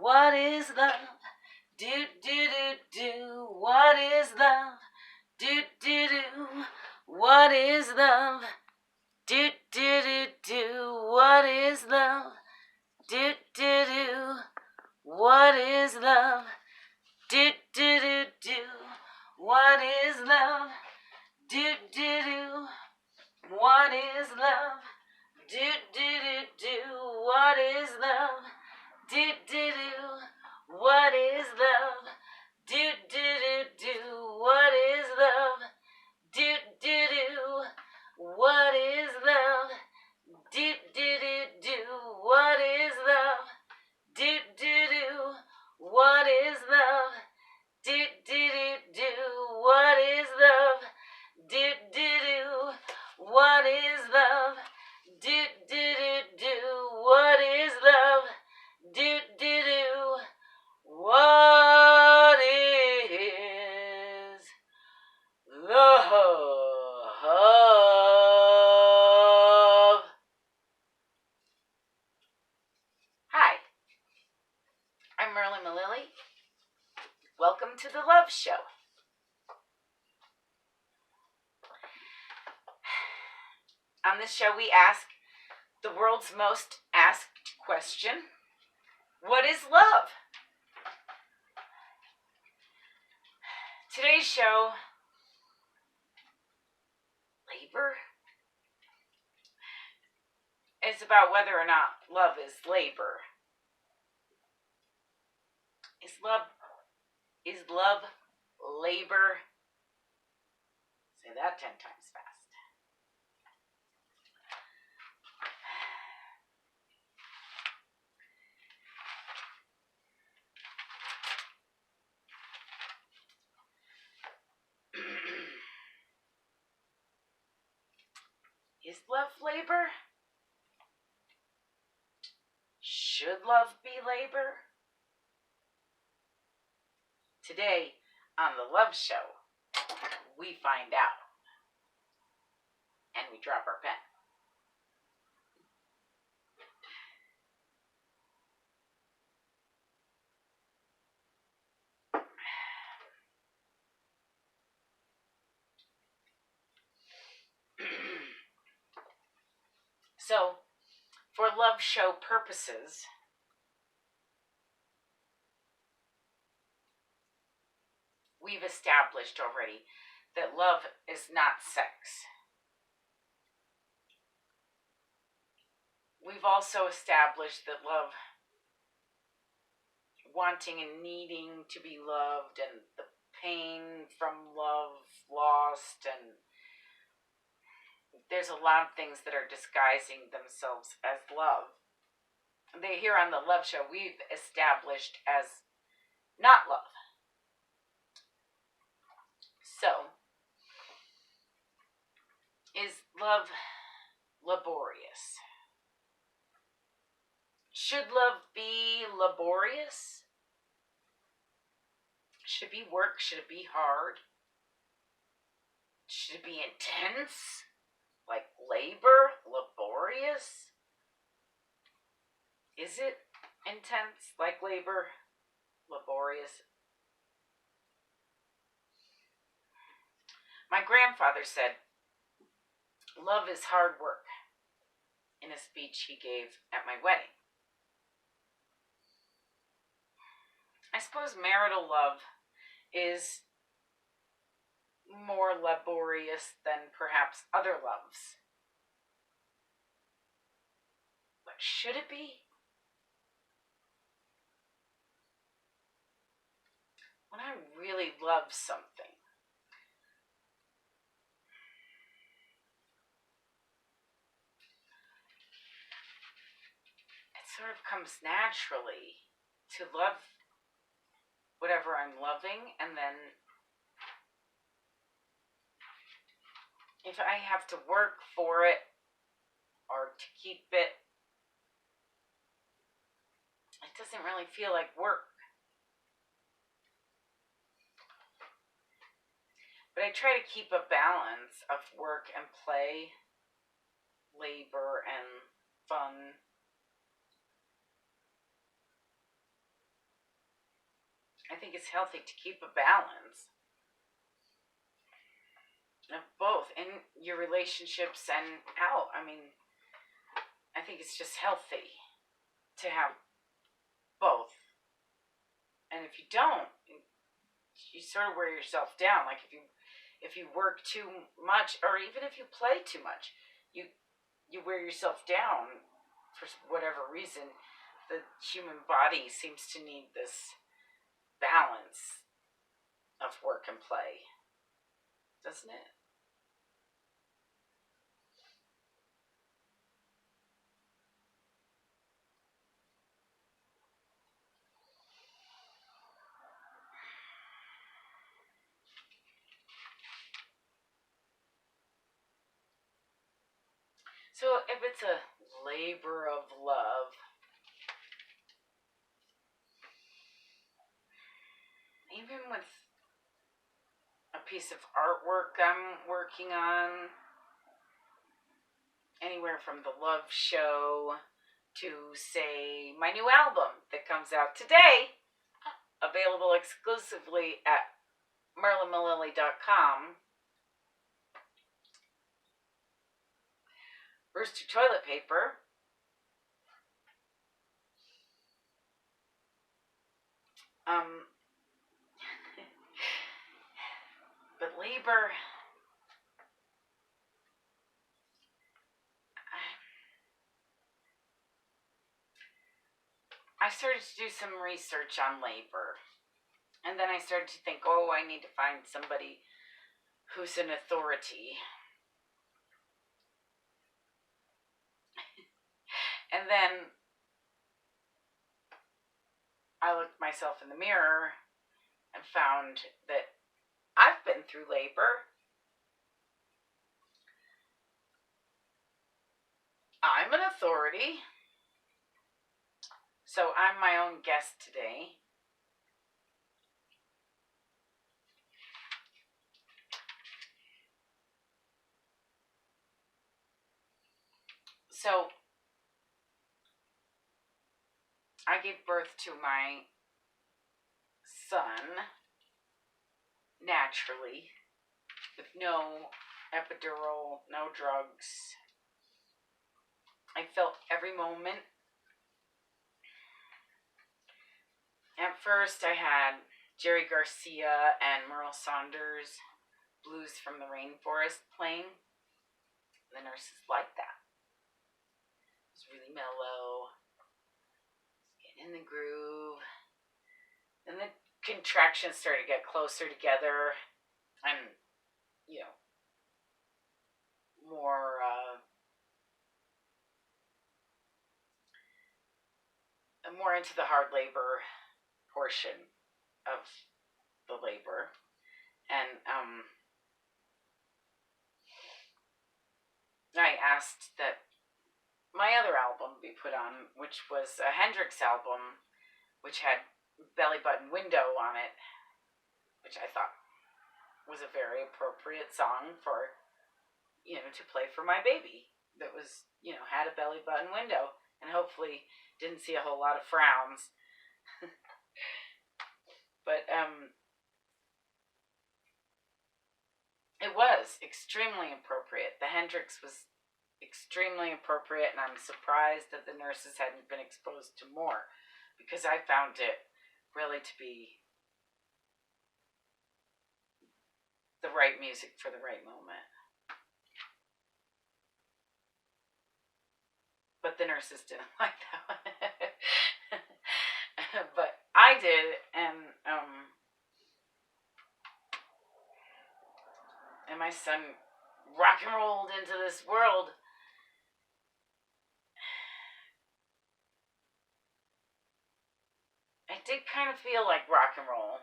What is love? Do do do do. What is love? Do do do. What is love? Do do do do. What is love? Do do do. What is love? Do do do do. What is love? Do do do. What is love? Do do do do. What is love? Do do do. What is love? Do do do do. What is love? Do do do. What is love? Do do do do. What is love? Do do do. What is love? Do do do do. What is love? Do do do. What is love? Do do do do. What is love? Do do do. What is love? Hi, I'm Merlin Malilly. Welcome to the Love Show. On this show, we ask the world's most asked question: what is love? Today's show, labor, is about whether or not love is labor. Is love labor? Say that 10 times fast. Is love labor? Should love be labor? Today on the Love Show, we find out. And we drop our pen. So, for Love Show purposes, we've established already that love is not sex. We've also established that love, wanting and needing to be loved, and the pain from love lost, and there's a lot of things that are disguising themselves as love. They here on the Love Show, we've established as not love. So, is love laborious? Should love be laborious? Should it be work? Should it be hard? Should it be intense? Like labor? Laborious? Is it intense like labor? Laborious? My grandfather said, love is hard work, in a speech he gave at my wedding. I suppose marital love is more laborious than perhaps other loves. But should it be? When I really love something, it sort of comes naturally to love whatever I'm loving, and then if I have to work for it or to keep it, it doesn't really feel like work. But I try to keep a balance of work and play, labor and fun. I think it's healthy to keep a balance of both in your relationships and out. I mean, I think it's just healthy to have both. And if you don't, you sort of wear yourself down. Like if you work too much, or even if you play too much, you wear yourself down for whatever reason. The human body seems to need this balance of work and play, doesn't it? So if it's a labor of love, even with a piece of artwork I'm working on, anywhere from the love show to, say, my new album that comes out today, available exclusively at merlinmalilly.com. Rooster toilet paper. Um, but labor, I started to do some research on labor. And then I started to think, oh, I need to find somebody who's an authority. And then I looked myself in the mirror and found that I've been through labor. I'm an authority. So I'm my own guest today. So I gave birth to my son naturally, with no epidural, no drugs. I felt every moment. At first, I had Jerry Garcia and Merle Saunders' Blues from the Rainforest playing. The nurses liked that. It was really mellow, getting in the groove. And the contractions started to get closer together and, you know, more more into the hard labor portion of the labor. And I asked that my other album be put on, which was a Hendrix album, which had Belly Button Window on it, which I thought was a very appropriate song for, you know, to play for my baby that was, you know, had a belly button window and hopefully didn't see a whole lot of frowns. But it was extremely appropriate. The Hendrix was extremely appropriate, and I'm surprised that the nurses hadn't been exposed to more, because I found it really to be the right music for the right moment. But the nurses didn't like that one. But I did, and my son rock and rolled into this world. It did kind of feel like rock and roll.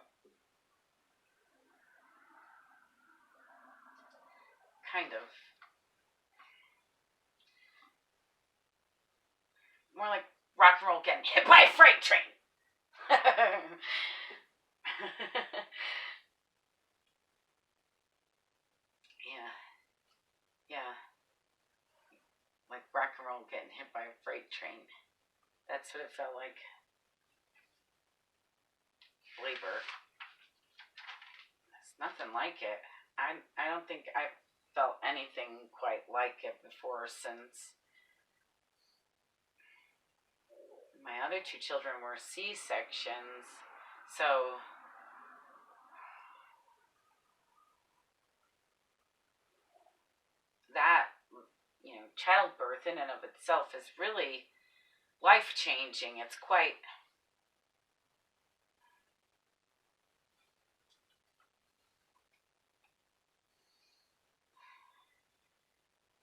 Kind of. More like rock and roll getting hit by a freight train. Yeah. Yeah. Like rock and roll getting hit by a freight train. That's what it felt like. labor. It's nothing like it. I don't think I've felt anything quite like it before since my other two children were C-sections. So that, childbirth in and of itself is really life-changing. It's quite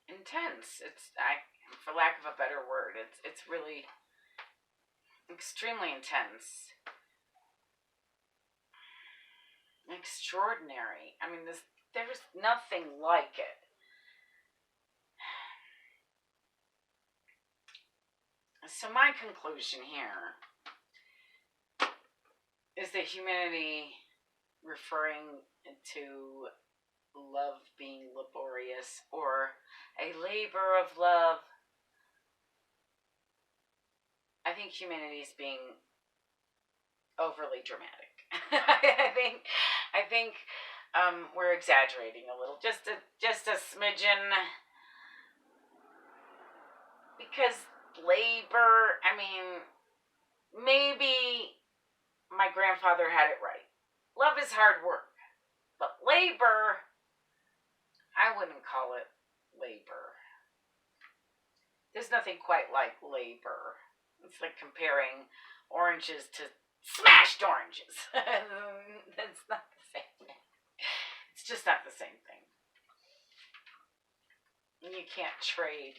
intense. For lack of a better word, it's really extremely intense, extraordinary. I mean, there's nothing like it. So my conclusion here is that humanity, referring to love being laborious or a labor of love, I think humanity is being overly dramatic. I think we're exaggerating a little, just a smidgen, because labor. I mean, maybe my grandfather had it right. Love is hard work, but labor, I wouldn't call it labor. There's nothing quite like labor. It's like comparing oranges to smashed oranges. That's not the same thing. It's just not the same thing. You can't trade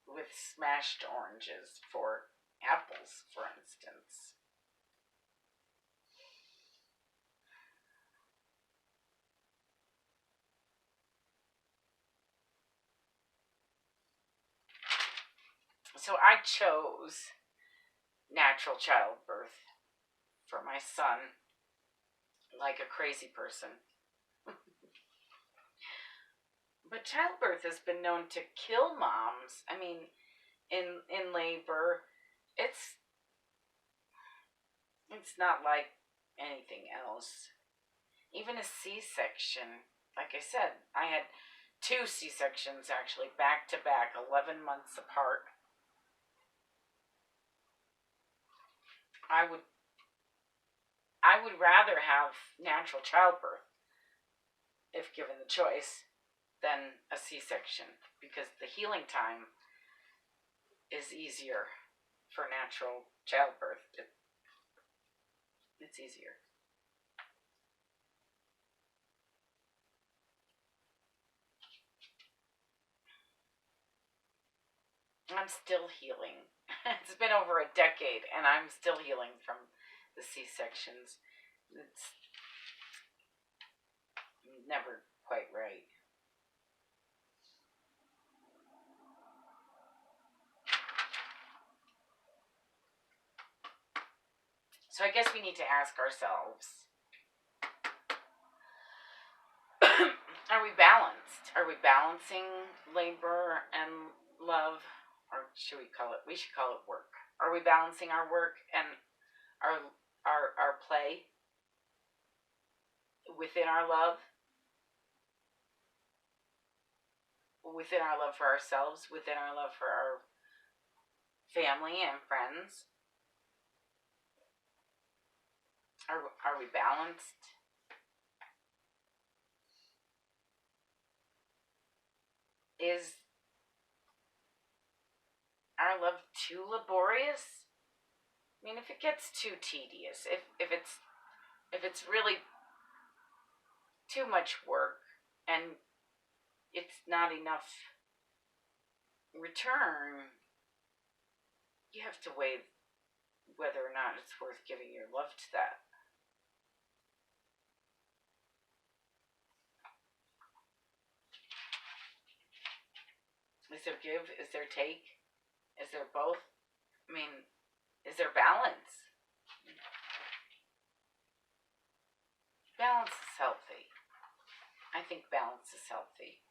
with smashed oranges for apples, for instance. So I chose natural childbirth for my son like a crazy person. But childbirth has been known to kill moms. I mean, in labor, it's not like anything else. Even a C-section, like I said, I had 2 C-sections actually back to back, 11 months apart. I would rather have natural childbirth, if given the choice, than a C-section, because the healing time is easier for natural childbirth. It's easier. I'm still healing. It's been over a decade, and I'm still healing from the C-sections. It's never quite right. So I guess we need to ask ourselves, are we balanced? Are we balancing labor and love? Or should we should call it work. Are we balancing our work and our play within our love? Within our love for ourselves, within our love for our family and friends? Are we balanced? Is our love too laborious? I mean, if it gets too tedious, if it's really too much work and it's not enough return, you have to weigh whether or not it's worth giving your love to that. Is there give? Is there take? Is there both? I mean, is there balance? Balance is healthy. I think balance is healthy.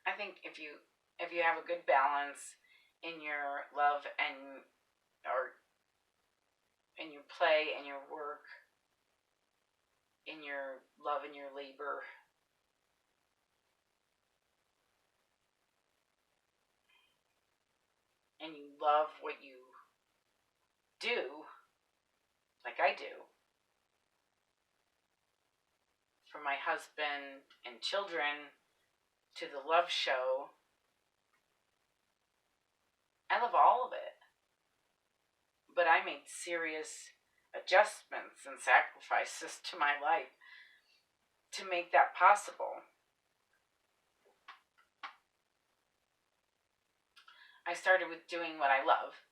I think if you if you have a good balance in your love and or in your play and your work, in your love and your labor, and you love what you do, like I do, from my husband and children to the love show, I love all of it. But I made serious adjustments and sacrifices to my life to make that possible. I started with doing what I love,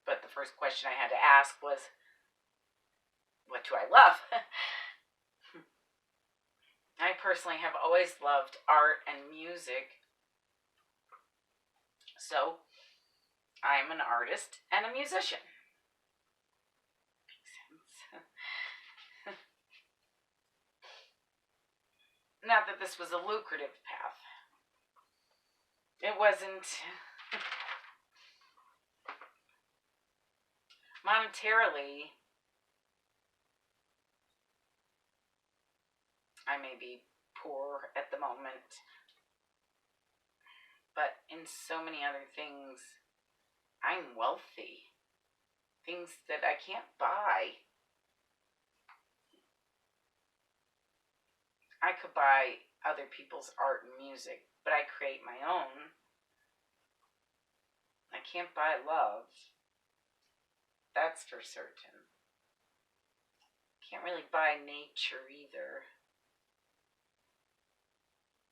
but the first question I had to ask was, what do I love? I personally have always loved art and music, so I'm an artist and a musician. Makes sense. Not that this was a lucrative path. It wasn't. Monetarily, I may be poor at the moment, but in so many other things, I'm wealthy. Things that I can't buy. I could buy other people's art and music, but I create my own. I can't buy love. That's for certain. Can't really buy nature either.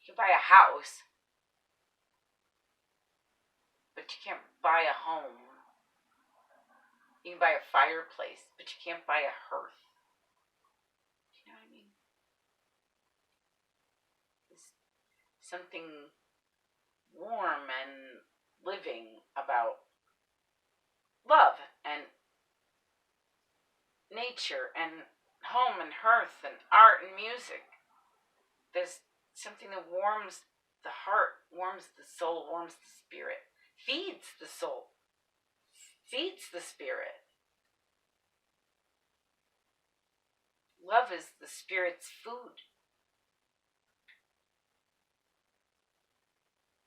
You can buy a house, but you can't buy a home. You can buy a fireplace, but you can't buy a hearth. You know what I mean? There's something warm and living about love and nature and home and hearth and art and music. There's something that warms the heart, warms the soul, warms the spirit, feeds the soul, feeds the spirit. Love is the spirit's food.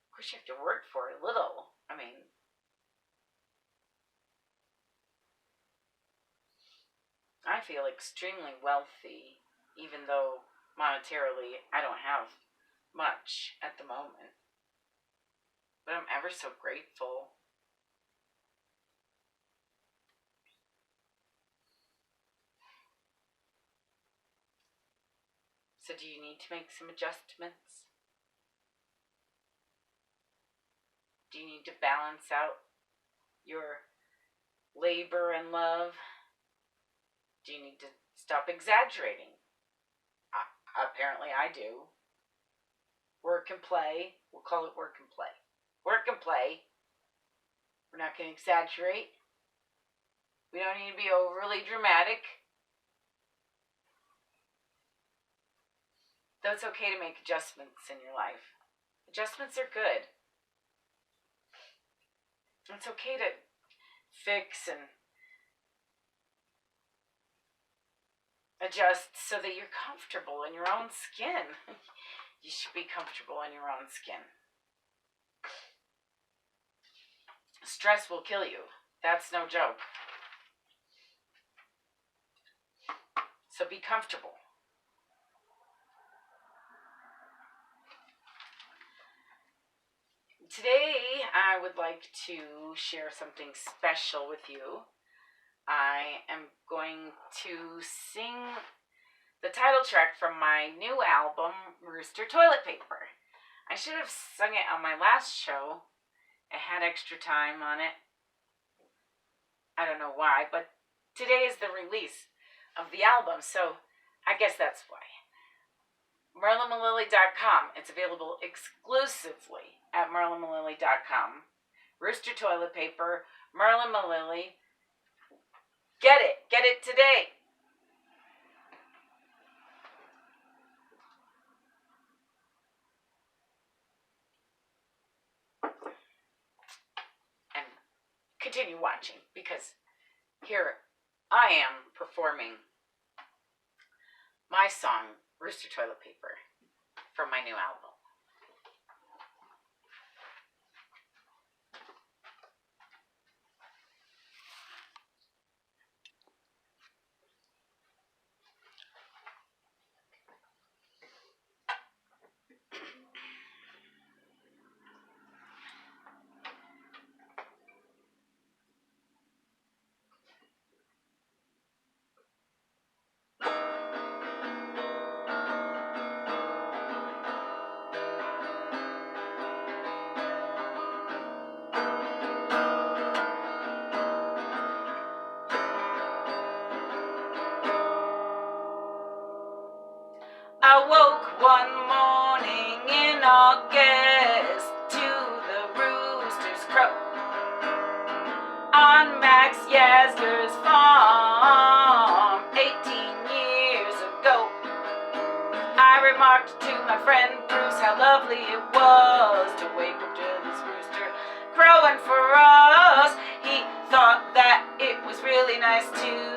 Of course, you have to work for it a little. I mean, I feel extremely wealthy, even though monetarily I don't have much at the moment. But I'm ever so grateful. So do you need to make some adjustments? Do you need to balance out your labor and love? Do you need to stop exaggerating? Apparently I do. Work and play. We'll call it work and play. Work and play. We're not going to exaggerate. We don't need to be overly dramatic. Though it's okay to make adjustments in your life. Adjustments are good. It's okay to fix and adjust so that you're comfortable in your own skin. You should be comfortable in your own skin. Stress will kill you. That's no joke. So be comfortable. Today, I would like to share something special with you. I am going to sing the title track from my new album, Rooster Toilet Paper. I should have sung it on my last show. It had extra time on it. I don't know why, but today is the release of the album, so I guess that's why. MerlinMalili.com. It's available exclusively at MerlinMalili.com. Rooster Toilet Paper, Merlin Malili. Get it. Get it today. continue watching because here I am performing my song, Rooster Toilet Paper, from my new album. I woke one morning in August to the rooster's crow on Max Yasgur's farm 18 years ago. I remarked to my friend Bruce how lovely it was to wake up to this rooster crowing for us. He thought that it was really nice too,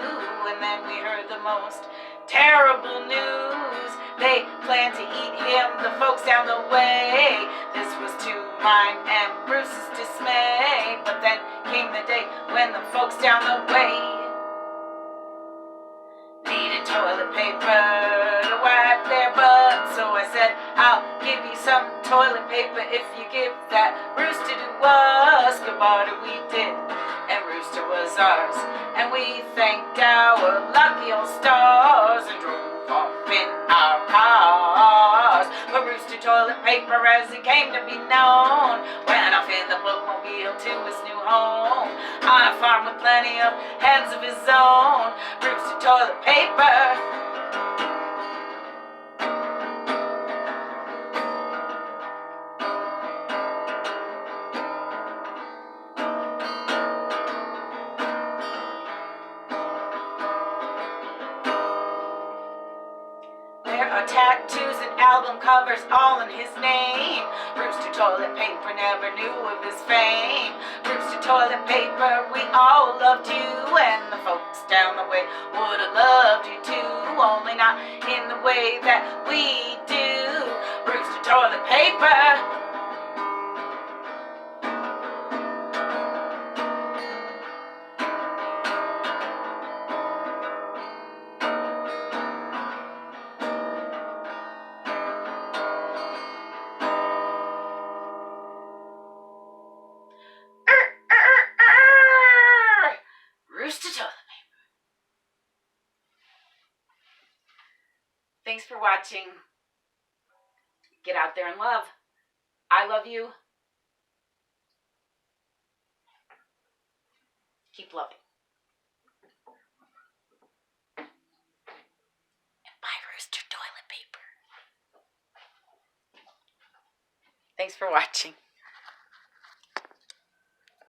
and then we heard the most terrible news. They planned to eat him, the folks down the way. This was to mine and Bruce's dismay. But then came the day when the folks down the way needed toilet paper to wipe their butts. So I said, I'll give you some toilet paper if you give that rooster to us. Good barter we did, and rooster was ours. And we thanked our lucky old stars and drove off in our cars. But Rooster Toilet Paper, as he came to be known, went off in the bookmobile to his new home on a farm with plenty of heads of his own. Rooster Toilet Paper. There are tattoos and album covers all in his name. Rooster Toilet Paper never knew of his fame. Rooster Toilet Paper, we all loved you, and the folks down the way would have loved you too, only not in the way that we do. Rooster Toilet Paper. Rooster Toilet Paper. Thanks for watching. Get out there and love. I love you. Keep loving. And buy Rooster Toilet Paper. Thanks for watching.